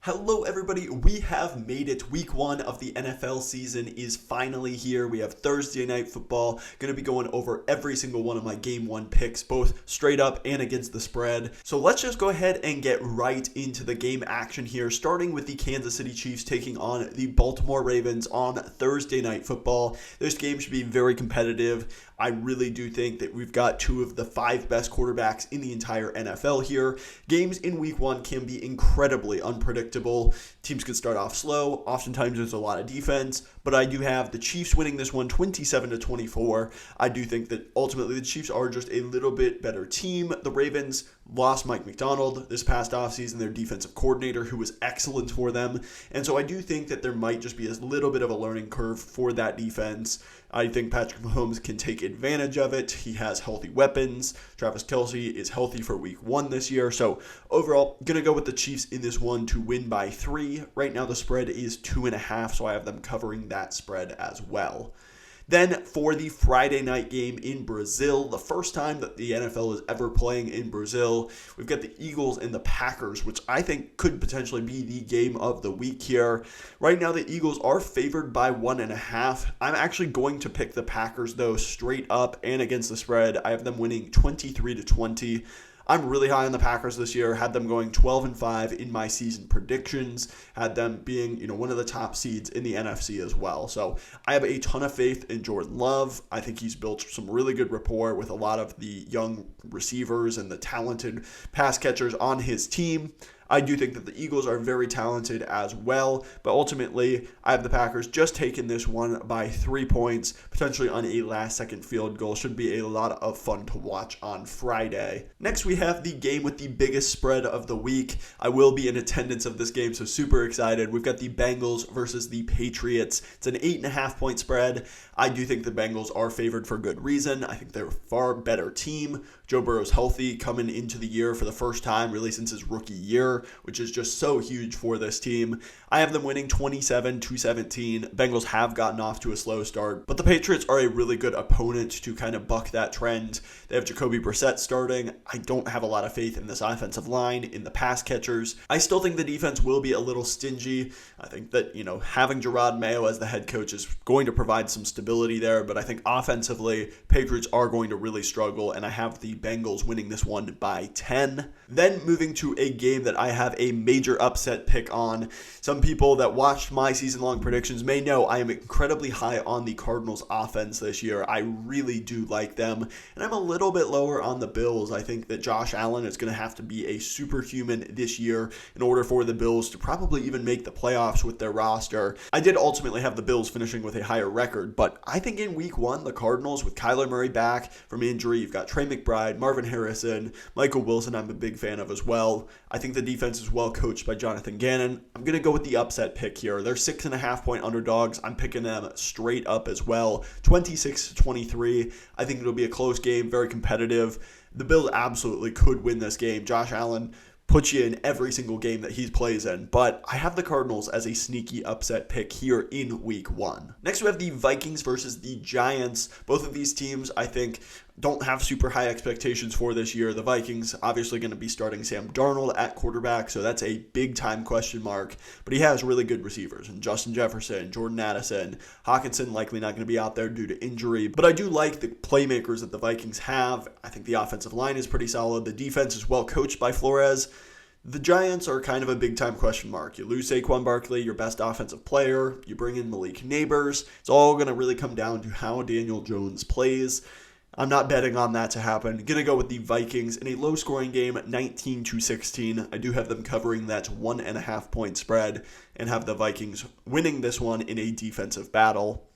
Hello everybody, we have made it. Week 1 of the NFL season is finally here. We have Thursday night football. Going to be going over every single one of my game 1 picks, both straight up and against the spread. So let's just go ahead and get right into the game action here, starting with the Kansas City Chiefs taking on the Baltimore Ravens on Thursday night football. This game should be very competitive. I really do think that we've got two of the 5 best quarterbacks in the entire NFL here. Games in week 1 can be incredibly unpredictable. Teams could start off slow. Oftentimes there's a lot of defense, but I do have the Chiefs winning this one 27-24. I do think that ultimately the Chiefs are just a little bit better team. The Ravens lost Mike McDonald this past offseason, their defensive coordinator, who was excellent for them. And so I do think that there might just be a little bit of a learning curve for that defense. I think Patrick Mahomes can take advantage of it. He has healthy weapons. Travis Kelce is healthy for week 1 this year. So overall, going to go with the Chiefs in this one to win by 3. Right now the spread is 2.5, so I have them covering that spread as well. Then for the Friday night game in Brazil, the first time that the NFL is ever playing in Brazil, we've got the Eagles and the Packers, which I think could potentially be the game of the week here. Right now, the Eagles are favored by 1.5. I'm actually going to pick the Packers, though, straight up and against the spread. I have them winning 23-20. I'm really high on the Packers this year, had them going 12-5 in my season predictions, had them being, one of the top seeds in the NFC as well. So I have a ton of faith in Jordan Love. I think he's built some really good rapport with a lot of the young receivers and the talented pass catchers on his team. I do think that the Eagles are very talented as well, but ultimately, I have the Packers just taking this one by 3 points, potentially on a last-second field goal. Should be a lot of fun to watch on Friday. Next, we have the game with the biggest spread of the week. I will be in attendance of this game, so super excited. We've got the Bengals versus the Patriots. It's an 8.5-point spread. I do think the Bengals are favored for good reason. I think they're a far better team. Joe Burrow's healthy coming into the year for the first time, really since his rookie year, which is just so huge for this team. I have them winning 27-17. Bengals have gotten off to a slow start, but the Patriots are a really good opponent to kind of buck that trend. They have Jacoby Brissett starting. I don't have a lot of faith in this offensive line, in the pass catchers. I still think the defense will be a little stingy. I think that, having Gerard Mayo as the head coach is going to provide some stability there, but I think offensively, Patriots are going to really struggle, and I have the Bengals winning this one by 10. Then moving to a game that I have a major upset pick on. Some people that watched my season-long predictions may know I am incredibly high on the Cardinals offense this year. I really do like them, and I'm a little bit lower on the Bills. I think that Josh Allen is going to have to be a superhuman this year in order for the Bills to probably even make the playoffs with their roster. I did ultimately have the Bills finishing with a higher record, but I think in week 1, the Cardinals, with Kyler Murray back from injury, you've got Trey McBride, Marvin Harrison, Michael Wilson I'm a big fan of as well. I think the defense is well coached by Jonathan Gannon. I'm going to go with the upset pick here. They're 6.5-point underdogs. I'm picking them straight up as well. 26-23. I think it'll be a close game, very competitive. The Bills absolutely could win this game. Josh Allen puts you in every single game that he plays in, but I have the Cardinals as a sneaky upset pick here in week 1. Next, we have the Vikings versus the Giants. Both of these teams, I think, don't have super high expectations for this year. The Vikings obviously going to be starting Sam Darnold at quarterback, so that's a big-time question mark. But he has really good receivers, and Justin Jefferson, Jordan Addison, Hawkinson likely not going to be out there due to injury. But I do like the playmakers that the Vikings have. I think the offensive line is pretty solid. The defense is well coached by Flores. The Giants are kind of a big-time question mark. You lose Saquon Barkley, your best offensive player. You bring in Malik Neighbors. It's all going to really come down to how Daniel Jones plays. I'm not betting on that to happen. Going to go with the Vikings in a low-scoring game, 19-16. I do have them covering that 1.5-point spread and have the Vikings winning this one in a defensive battle.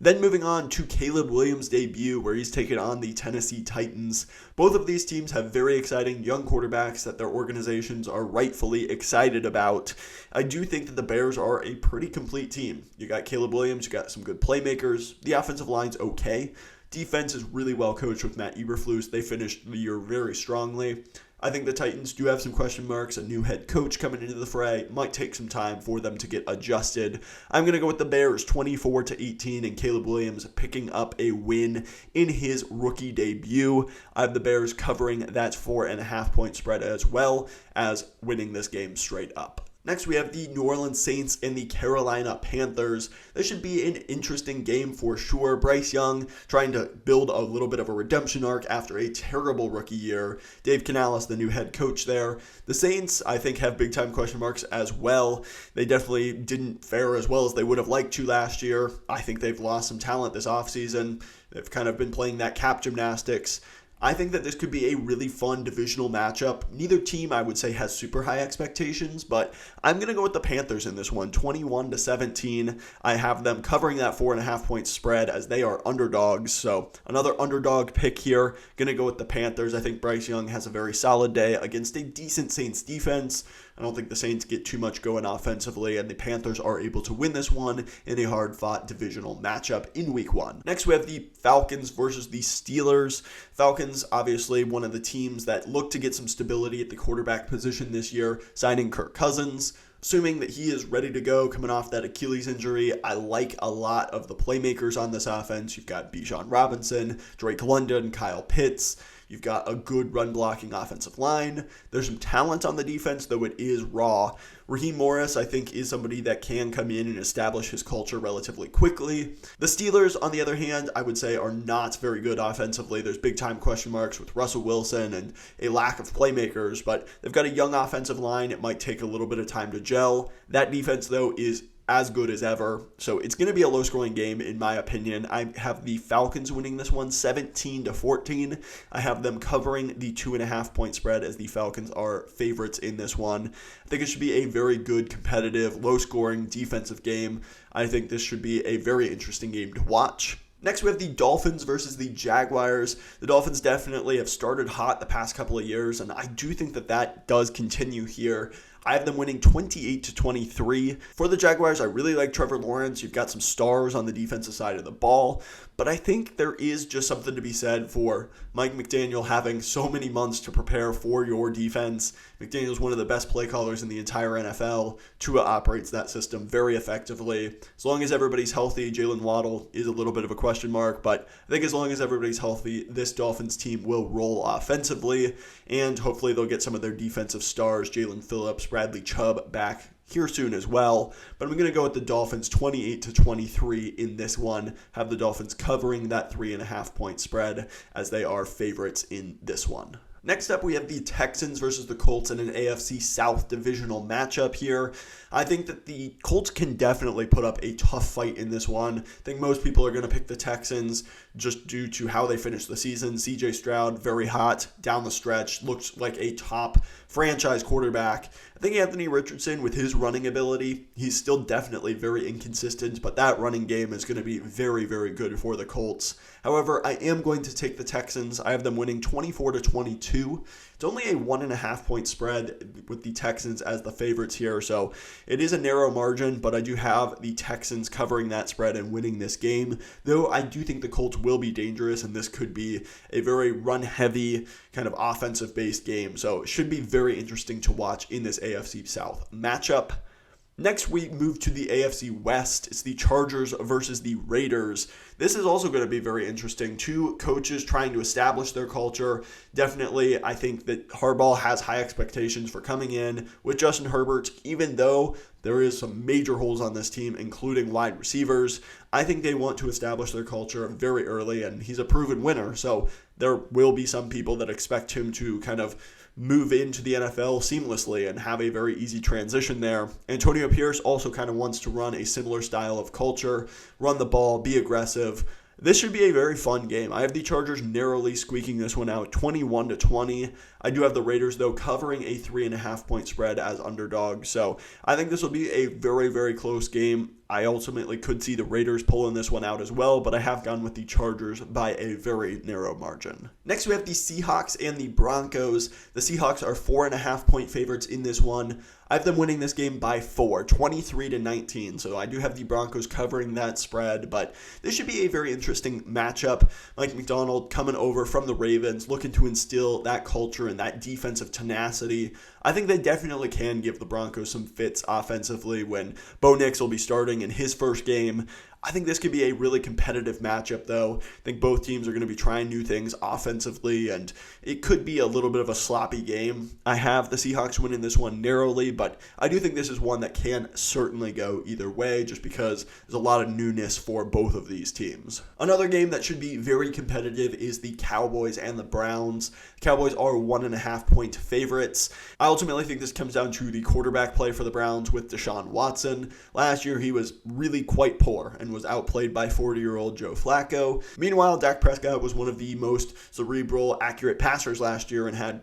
Then moving on to Caleb Williams' debut, where he's taken on the Tennessee Titans. Both of these teams have very exciting young quarterbacks that their organizations are rightfully excited about. I do think that the Bears are a pretty complete team. You got Caleb Williams, you got some good playmakers. The offensive line's okay. Defense is really well coached with Matt Eberflus. They finished the year very strongly. I think the Titans do have some question marks. A new head coach coming into the fray. Might take some time for them to get adjusted. I'm going to go with the Bears 24-18 and Caleb Williams picking up a win in his rookie debut. I have the Bears covering that 4.5-point spread as well as winning this game straight up. Next, we have the New Orleans Saints and the Carolina Panthers. This should be an interesting game for sure. Bryce Young trying to build a little bit of a redemption arc after a terrible rookie year. Dave Canales, the new head coach there. The Saints, I think, have big-time question marks as well. They definitely didn't fare as well as they would have liked to last year. I think they've lost some talent this offseason. They've kind of been playing that cap gymnastics. I think that this could be a really fun divisional matchup. Neither team, I would say, has super high expectations, but I'm going to go with the Panthers in this one, 21-17. I have them covering that 4.5-point spread as they are underdogs. So another underdog pick here. Going to go with the Panthers. I think Bryce Young has a very solid day against a decent Saints defense. I don't think the Saints get too much going offensively, and the Panthers are able to win this one in a hard-fought divisional matchup in Week 1. Next, we have the Falcons versus the Steelers. Falcons, obviously, one of the teams that look to get some stability at the quarterback position this year, signing Kirk Cousins. Assuming that he is ready to go coming off that Achilles injury, I like a lot of the playmakers on this offense. You've got Bijan Robinson, Drake London, Kyle Pitts. You've got a good run-blocking offensive line. There's some talent on the defense, though it is raw. Raheem Morris, I think, is somebody that can come in and establish his culture relatively quickly. The Steelers, on the other hand, I would say are not very good offensively. There's big-time question marks with Russell Wilson and a lack of playmakers, but they've got a young offensive line. It might take a little bit of time to gel. That defense, though, is as good as ever. So it's going to be a low-scoring game, in my opinion. I have the Falcons winning this one 17-14. I have them covering the 2.5-point spread as the Falcons are favorites in this one. I think it should be a very good, competitive, low-scoring defensive game. I think this should be a very interesting game to watch. Next, we have the Dolphins versus the Jaguars. The Dolphins definitely have started hot the past couple of years, and I do think that that does continue here. I have them winning 28-23. For the Jaguars, I really like Trevor Lawrence. You've got some stars on the defensive side of the ball, but I think there is just something to be said for Mike McDaniel having so many months to prepare for your defense. McDaniel's one of the best play callers in the entire NFL. Tua operates that system very effectively. As long as everybody's healthy, Jalen Waddle is a little bit of a question mark, but I think as long as everybody's healthy, this Dolphins team will roll offensively, and hopefully they'll get some of their defensive stars, Jalen Phillips, Bradley Chubb, back here soon as well. But I'm going to go with the Dolphins 28-23 in this one. Have the Dolphins covering that 3.5-point spread as they are favorites in this one. Next up, we have the Texans versus the Colts in an AFC South divisional matchup here. I think that the Colts can definitely put up a tough fight in this one. I think most people are going to pick the Texans just due to how they finished the season. CJ Stroud, very hot down the stretch, looks like a top franchise quarterback. I think Anthony Richardson, with his running ability, he's still definitely very inconsistent, but that running game is going to be very, very good for the Colts. However, I am going to take the Texans. I have them winning 24-22. It's only a 1.5-point spread with the Texans as the favorites here, so it is a narrow margin, but I do have the Texans covering that spread and winning this game, though I do think the Colts will be dangerous, and this could be a very run-heavy, kind of offensive-based game, so it should be very interesting to watch in this AFC South matchup. Next, we move to the AFC West. It's the Chargers versus the Raiders. This is also going to be very interesting. Two coaches trying to establish their culture. Definitely, I think that Harbaugh has high expectations for coming in with Justin Herbert, even though there is some major holes on this team, including wide receivers. I think they want to establish their culture very early, and he's a proven winner. So there will be some people that expect him to kind of move into the NFL seamlessly and have a very easy transition there. Antonio Pierce also kind of wants to run a similar style of culture, run the ball, be aggressive. This should be a very fun game. I have the Chargers narrowly squeaking this one out, 21-20. I do have the Raiders, though, covering a 3.5-point spread as underdogs. So I think this will be a very, very close game. I ultimately could see the Raiders pulling this one out as well, but I have gone with the Chargers by a very narrow margin. Next, we have the Seahawks and the Broncos. The Seahawks are 4.5-point favorites in this one. I have them winning this game by 4, 23-19. So I do have the Broncos covering that spread, but this should be a very interesting matchup. Mike Macdonald coming over from the Ravens, looking to instill that culture and that defensive tenacity. I think they definitely can give the Broncos some fits offensively when Bo Nix will be starting in his first game. I think this could be a really competitive matchup, though. I think both teams are going to be trying new things offensively, and it could be a little bit of a sloppy game. I have the Seahawks winning this one narrowly, but I do think this is one that can certainly go either way just because there's a lot of newness for both of these teams. Another game that should be very competitive is the Cowboys and the Browns. The Cowboys are 1.5-point favorites. I ultimately think this comes down to the quarterback play for the Browns with Deshaun Watson. Last year, he was really quite poor and was outplayed by 40-year-old Joe Flacco. Meanwhile, Dak Prescott was one of the most cerebral, accurate passers last year and had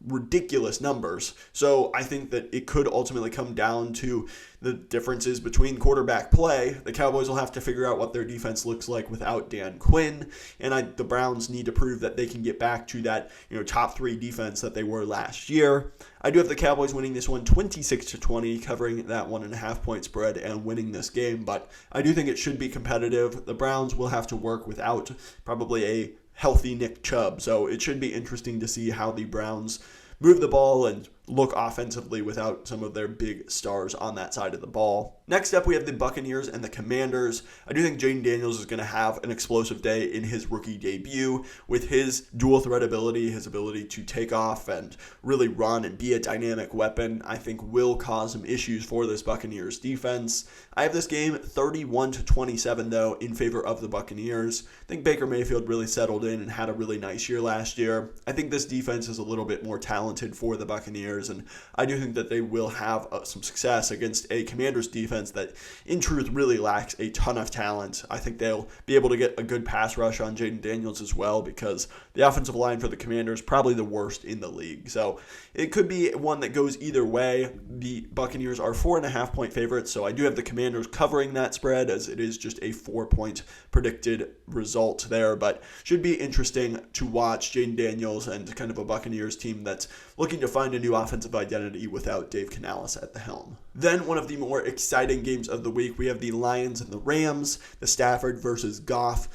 ridiculous numbers. So I think that it could ultimately come down to the differences between quarterback play. The Cowboys will have to figure out what their defense looks like without Dan Quinn, and the Browns need to prove that they can get back to that top 3 defense that they were last year. I do have the Cowboys winning this one 26-20, covering that 1.5-point spread and winning this game, but I do think it should be competitive. The Browns will have to work without probably a healthy Nick Chubb, so it should be interesting to see how the Browns move the ball and look offensively without some of their big stars on that side of the ball. Next up, we have the Buccaneers and the Commanders. I do think Jaden Daniels is going to have an explosive day in his rookie debut with his dual threat ability, his ability to take off and really run and be a dynamic weapon. I think will cause some issues for this Buccaneers defense. I have this game 31-27 though in favor of the Buccaneers. I think Baker Mayfield really settled in and had a really nice year last year. I think this defense is a little bit more talented for the Buccaneers, and I do think that they will have some success against a Commanders defense that in truth really lacks a ton of talent. I think they'll be able to get a good pass rush on Jaden Daniels as well because the offensive line for the Commanders is probably the worst in the league. So it could be one that goes either way. The Buccaneers are 4.5-point favorites, so I do have the Commanders covering that spread as it is just a 4-point predicted result there, but should be interesting to watch Jaden Daniels and kind of a Buccaneers team that's looking to find a new offensive identity without Dave Canales at the helm. Then one of the more exciting games of the week, we have the Lions and the Rams, the Stafford versus Goff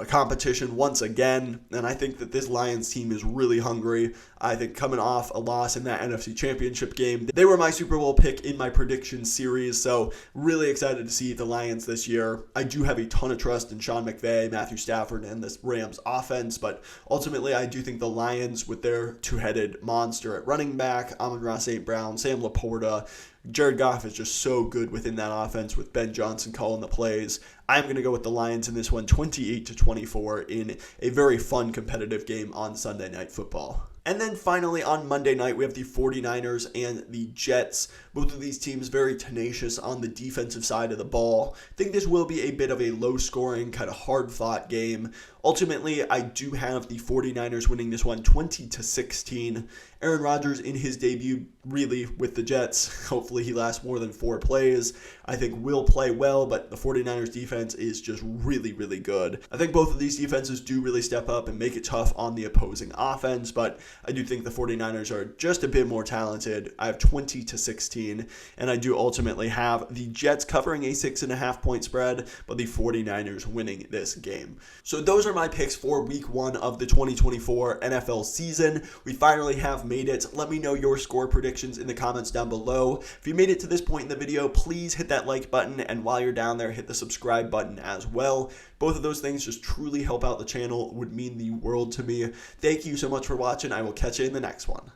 competition once again, and I think that this Lions team is really hungry. I think coming off a loss in that NFC Championship game, they were my Super Bowl pick in my prediction series, so really excited to see the Lions this year. I do have a ton of trust in Sean McVay, Matthew Stafford, and this Rams offense, but ultimately I do think the Lions with their two-headed monster at running back, Amon-Ra St. Brown, Sam Laporta, Jared Goff is just so good within that offense with Ben Johnson calling the plays. I'm going to go with the Lions in this one 28-24 in a very fun competitive game on Sunday Night Football. And then finally on Monday night, we have the 49ers and the Jets. Both of these teams very tenacious on the defensive side of the ball. I think this will be a bit of a low-scoring, kind of hard-fought game. Ultimately, I do have the 49ers winning this one 20-16. Aaron Rodgers in his debut, really, with the Jets. Hopefully he lasts more than 4 plays. I think will play well, but the 49ers defense is just really, really good. I think both of these defenses do really step up and make it tough on the opposing offense, but I do think the 49ers are just a bit more talented. I have 20-16, and I do ultimately have the Jets covering a 6.5-point spread, but the 49ers winning this game. So those are my picks for week 1 of the 2024 NFL season. We finally have made it. Let me know your score predictions in the comments down below. If you made it to this point in the video, please hit that like button, and while you're down there, hit the subscribe button as well. Both of those things just truly help out the channel, would mean the world to me. Thank you so much for watching. I will catch you in the next one.